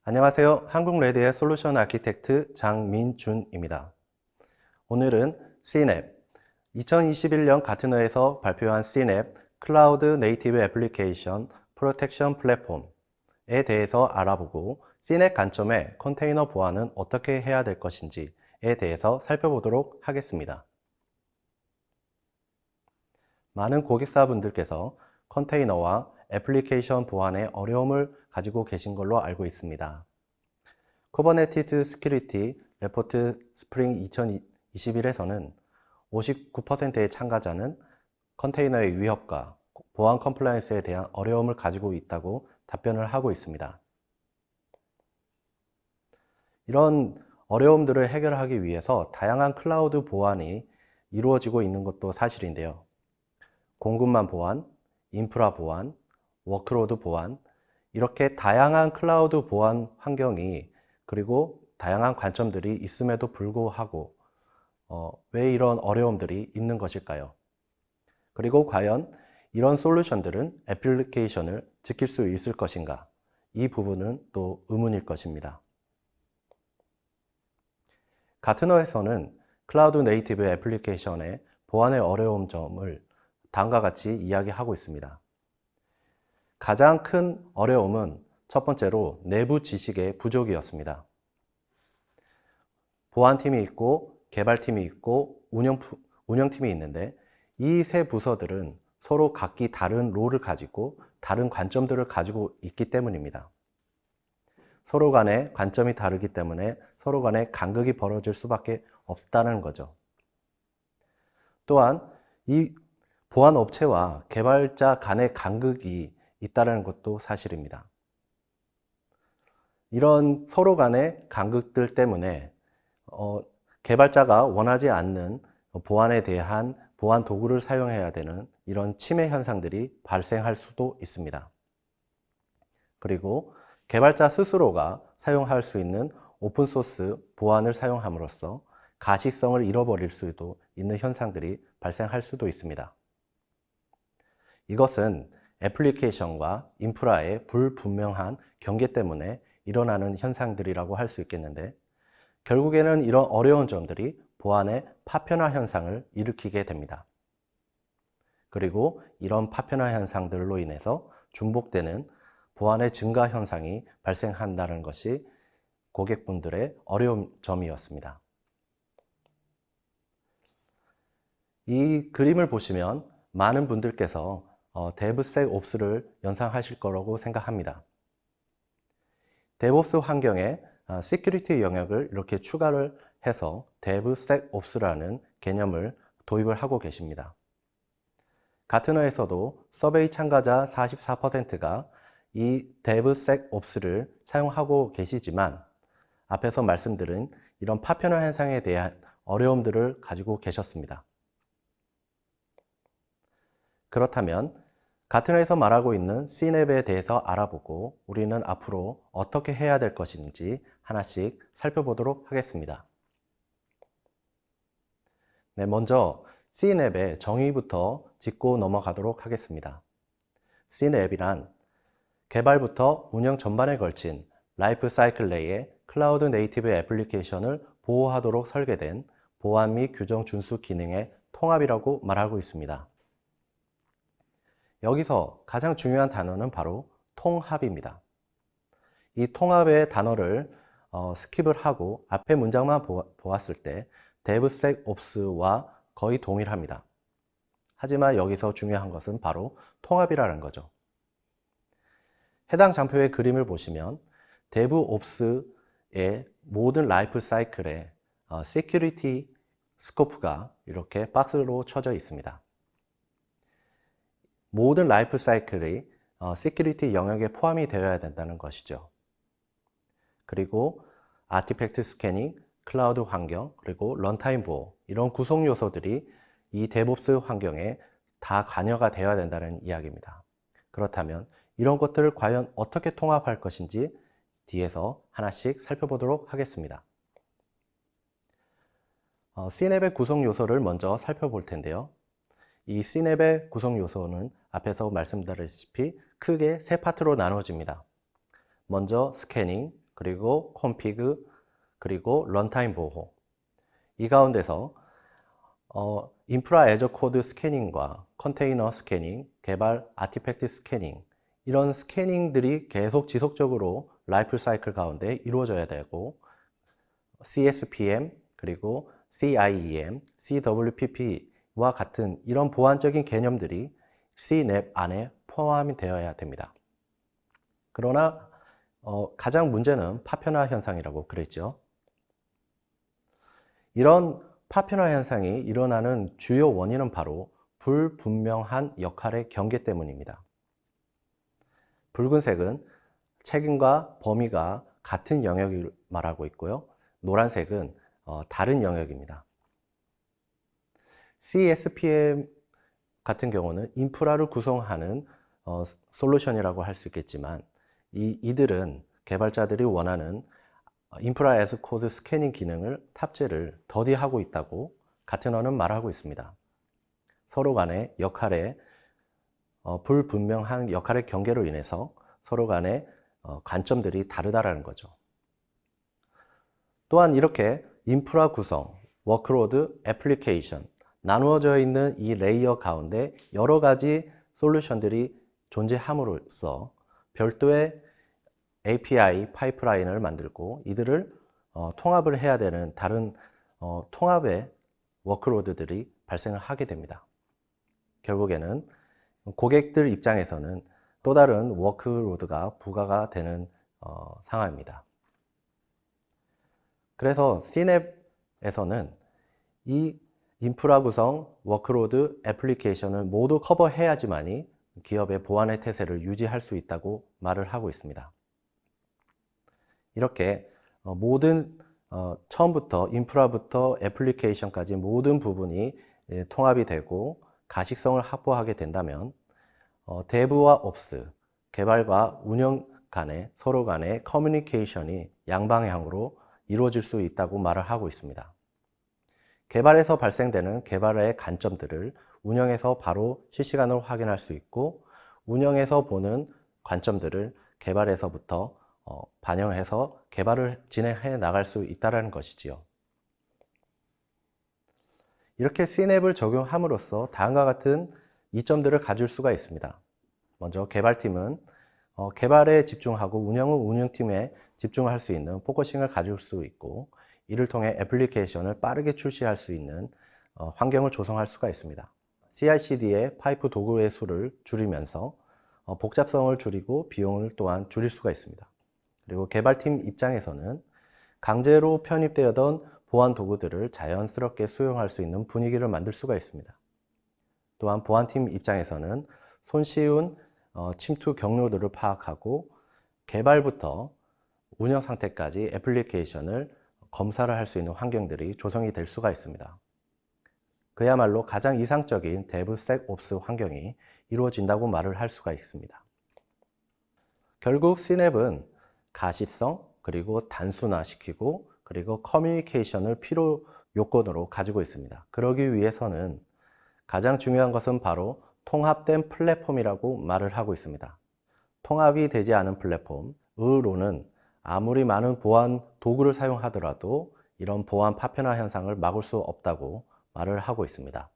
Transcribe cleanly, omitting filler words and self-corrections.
안녕하세요. 한국레드의 솔루션 아키텍트 장민준입니다. 오늘은 CNAP, 2021년 가트너에서 발표한 CNAP 클라우드 네이티브 애플리케이션 프로텍션 플랫폼에 대해서 알아보고 CNAP 관점의 컨테이너 보안은 어떻게 해야 될 것인지에 대해서 살펴보도록 하겠습니다. 많은 고객사분들께서 컨테이너와 애플리케이션 보안에 어려움을 가지고 계신 걸로 알고 있습니다. 쿠버네티스 시큐리티 레포트 스프링 2021에서는 59%의 참가자는 컨테이너의 위협과 보안 컴플라이언스에 대한 어려움을 가지고 있다고 답변을 하고 있습니다. 이런 어려움들을 해결하기 위해서 다양한 클라우드 보안이 이루어지고 있는 것도 사실인데요. 공급망 보안, 인프라 보안, 워크로드 보안, 이렇게 다양한 클라우드 보안 환경이 그리고 다양한 관점들이 있음에도 불구하고 왜 이런 어려움들이 있는 것일까요? 그리고 과연 이런 솔루션들은 애플리케이션을 지킬 수 있을 것인가? 이 부분은 또 의문일 것입니다. 가트너에서는 클라우드 네이티브 애플리케이션의 보안의 어려움 점을 다음과 같이 이야기하고 있습니다. 가장 큰 어려움은 첫 번째로 내부 지식의 부족이었습니다. 보안팀이 있고 개발팀이 있고 운영팀이 있는데 이 세 부서들은 서로 각기 다른 롤을 가지고 다른 관점들을 가지고 있기 때문입니다. 서로 간의 관점이 다르기 때문에 서로 간에 간극이 벌어질 수밖에 없다는 거죠. 또한 이 보안 업체와 개발자 간의 간극이 있다는 것도 사실입니다. 이런 서로 간의 간극들 때문에 개발자가 원하지 않는 보안에 대한 보안 도구를 사용해야 되는 이런 침해 현상들이 발생할 수도 있습니다. 그리고 개발자 스스로가 사용할 수 있는 오픈소스 보안을 사용함으로써 가시성을 잃어버릴 수도 있는 현상들이 발생할 수도 있습니다. 이것은 애플리케이션과 인프라의 불분명한 경계 때문에 일어나는 현상들이라고 할 수 있겠는데 결국에는 이런 어려운 점들이 보안의 파편화 현상을 일으키게 됩니다. 그리고 이런 파편화 현상들로 인해서 중복되는 보안의 증가 현상이 발생한다는 것이 고객분들의 어려운 점이었습니다. 이 그림을 보시면 많은 분들께서 DevSecOps를 연상하실 거라고 생각합니다. DevOps 환경에 시큐리티 영역을 이렇게 추가를 해서 DevSecOps라는 개념을 도입을 하고 계십니다. 가트너에서도 서베이 참가자 44%가 이 DevSecOps를 사용하고 계시지만 앞에서 말씀드린 이런 파편화 현상에 대한 어려움들을 가지고 계셨습니다. 그렇다면 가트너에서 말하고 있는 CNAP에 대해서 알아보고 우리는 앞으로 어떻게 해야 될 것인지 하나씩 살펴보도록 하겠습니다. 네, 먼저 CNAP의 정의부터 짚고 넘어가도록 하겠습니다. CNAP이란 개발부터 운영 전반에 걸친 라이프 사이클 내의 클라우드 네이티브 애플리케이션을 보호하도록 설계된 보안 및 규정 준수 기능의 통합이라고 말하고 있습니다. 여기서 가장 중요한 단어는 바로 통합입니다. 이 통합의 단어를 스킵을 하고 앞에 문장만 보았을 때 DevSecOps와 거의 동일합니다. 하지만 여기서 중요한 것은 바로 통합이라는 거죠. 해당 장표의 그림을 보시면 DevOps의 모든 라이프 사이클에 시큐리티 스코프가 이렇게 박스로 쳐져 있습니다. 모든 라이프 사이클이 시큐리티 영역에 포함이 되어야 된다는 것이죠. 그리고 아티팩트 스캐닝, 클라우드 환경, 그리고 런타임 보호 이런 구성 요소들이 이 DevOps 환경에 다 관여가 되어야 된다는 이야기입니다. 그렇다면 이런 것들을 과연 어떻게 통합할 것인지 뒤에서 하나씩 살펴보도록 하겠습니다. CNAP의 구성 요소를 먼저 살펴볼 텐데요. 이 CNAP의 구성 요소는 앞에서 말씀드렸다시피 크게 세 파트로 나눠집니다. 먼저 스캐닝, 그리고 콘피그, 그리고 런타임 보호. 이 가운데서 인프라 애저 코드 스캐닝과 컨테이너 스캐닝, 개발 아티팩트 스캐닝, 이런 스캐닝들이 계속 지속적으로 라이프 사이클 가운데 이루어져야 되고, CSPM, 그리고 CIEM, CWPP와 같은 이런 보안적인 개념들이 CNAPP 안에 포함이 되어야 됩니다. 그러나 가장 문제는 파편화 현상이라고 그랬죠. 이런 파편화 현상이 일어나는 주요 원인은 바로 불분명한 역할의 경계 때문입니다. 붉은색은 책임과 범위가 같은 영역을 말하고 있고요. 노란색은 다른 영역입니다. CSPM 같은 경우는 인프라를 구성하는 솔루션이라고 할 수 있겠지만, 이들은 개발자들이 원하는 인프라 애즈 코드 스캐닝 기능을 탑재를 더디하고 있다고 가트너는 말하고 있습니다. 서로 간의 역할의 불분명한 역할의 경계로 인해서 서로 간의 관점들이 다르다라는 거죠. 또한 이렇게 인프라 구성, 워크로드, 애플리케이션 나누어져 있는 이 레이어 가운데 여러 가지 솔루션들이 존재함으로써 별도의 API 파이프라인을 만들고 이들을 통합을 해야 되는 다른 통합의 워크로드들이 발생을 하게 됩니다. 결국에는 고객들 입장에서는 또 다른 워크로드가 부과가 되는 상황입니다. 그래서 CNAPP에서는 이 인프라 구성, 워크로드, 애플리케이션을 모두 커버해야지만이 기업의 보안의 태세를 유지할 수 있다고 말을 하고 있습니다. 이렇게 모든 처음부터 인프라부터 애플리케이션까지 모든 부분이 통합이 되고 가식성을 확보하게 된다면 데브와 옵스, 개발과 운영 간의 서로 간의 커뮤니케이션이 양방향으로 이루어질 수 있다고 말을 하고 있습니다. 개발에서 발생되는 개발의 관점들을 운영에서 바로 실시간으로 확인할 수 있고, 운영에서 보는 관점들을 개발에서부터 반영해서 개발을 진행해 나갈 수 있다는 것이지요. 이렇게 CNAPP을 적용함으로써 다음과 같은 이점들을 가질 수가 있습니다. 먼저 개발팀은 개발에 집중하고 운영은 운영팀에 집중할 수 있는 포커싱을 가질 수 있고, 이를 통해 애플리케이션을 빠르게 출시할 수 있는 환경을 조성할 수가 있습니다. CI/CD의 파이프 도구의 수를 줄이면서 복잡성을 줄이고 비용을 또한 줄일 수가 있습니다. 그리고 개발팀 입장에서는 강제로 편입되었던 보안 도구들을 자연스럽게 수용할 수 있는 분위기를 만들 수가 있습니다. 또한 보안팀 입장에서는 손쉬운 침투 경로들을 파악하고 개발부터 운영 상태까지 애플리케이션을 검사를 할 수 있는 환경들이 조성이 될 수가 있습니다. 그야말로 가장 이상적인 DevSecOps 환경이 이루어진다고 말을 할 수가 있습니다. 결국 CNAPP은 가시성, 그리고 단순화시키고, 그리고 커뮤니케이션을 필요 요건으로 가지고 있습니다. 그러기 위해서는 가장 중요한 것은 바로 통합된 플랫폼이라고 말을 하고 있습니다. 통합이 되지 않은 플랫폼으로는 아무리 많은 보안 도구를 사용하더라도 이런 보안 파편화 현상을 막을 수 없다고 말을 하고 있습니다.